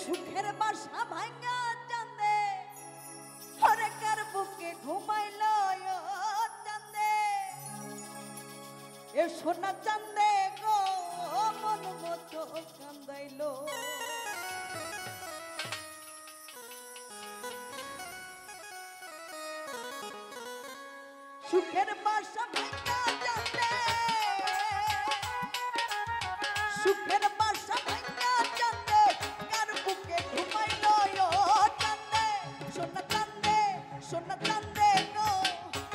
সুখের বাসা ভাঙা চাঁদে ওরে কার বুকে ঘুমাইল চাঁদে এ সোনা চাঁদে গো মন মতো কান্দাইল সুখের বাসা ভাঙা চাঁদে সুখের বাসা ভাঙা চাঁদে কার বুকে ঘুমাইল চাঁদে সোনা চাঁদে সোনা চাঁদে গো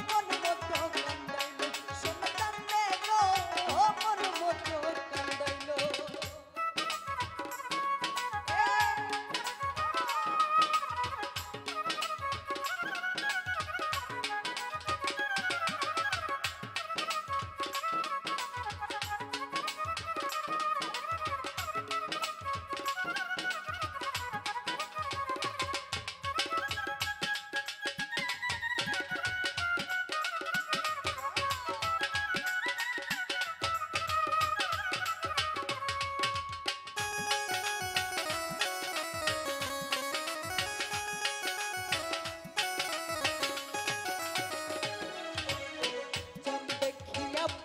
মন মতো কান্দাইল সোনা চাঁদে গো মন মতো কান্দাইল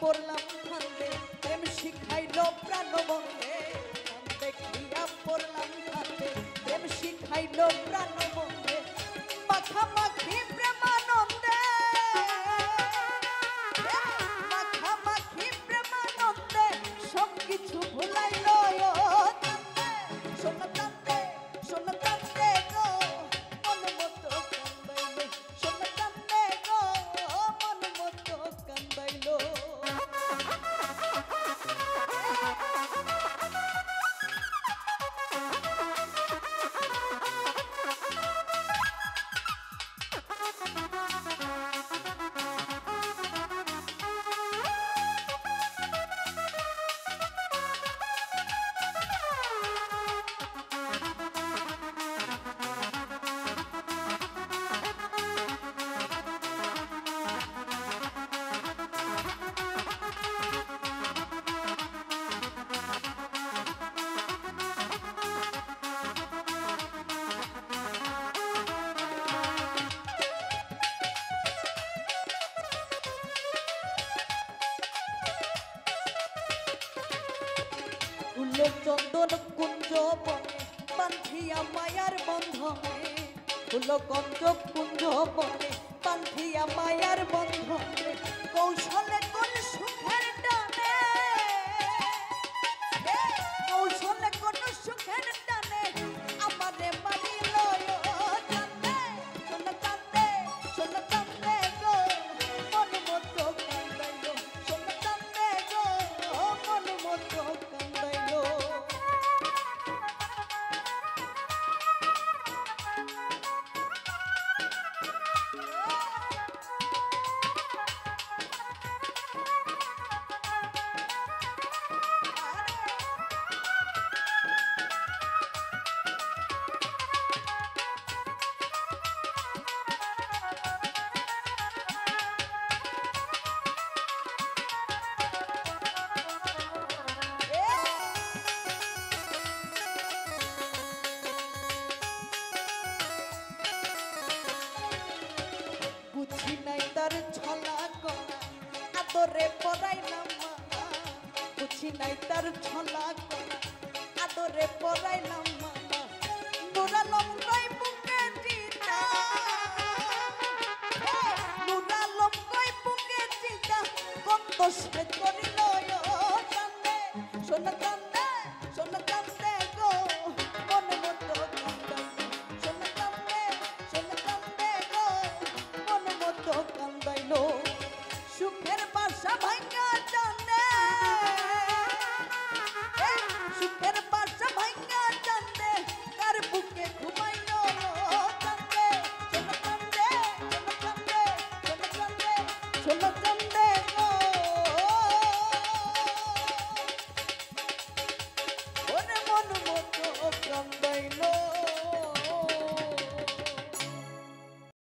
পড়লাম খান্দে প্রেম শিখাইলো প্রাণ বন্ধে দেখিয়া পড়লাম খান্দে প্রেম শিখাইলো প্রাণ বন্ধে মাখামাখি প্রেমানন্দে মাখামাখি প্রেমানন্দে সব কিছু ভুলাইলো সোনা চাঁদে সোনা চাঁদে গো মন মতো কান্দাইলো সোনা চাঁদে গো মন মতো কান্দাইলো চন্দন কুঞ্জ বনে বান্ধিয়া মায়ার বন্ধনে ফুল কঞ্জ কুঞ্জ বনে বান্ধিয়া মায়ার বন্ধনে কৌশলে কোন সুখের টানে কৌশলে কোন সুখের টানে আমারে মারিল চাঁদে সোনা চাঁদে সোনা চাঁদে গো মন মতো কান্দাইল সোনা চাঁদে গো মন মতো কান্দাইল বুঝি নাই তার ছলা কলা আদরে পড়াইলাম মালা বুঝি নাই তার ছলা কলা আদরে পড়াইলাম মালা নুরালম কই বুকে চিতা নুরালম কই বুকে চিতা কত সে করিল চাঁদে সোনা চাঁদে সোনা চাঁদে গো মন মতো কান্দাইল সোনা চাঁদে সোনা চাঁদে গো মন মতো কান্দাইল সুখের বাসা ভাঙা চাঁদে সুখের বাসা ভাঙা চাঁদে কার বুকে ঘুমাইল চাঁদে সোনা চাঁদে সোনা চাঁদে সোনা চাঁদে সোনা চাঁদে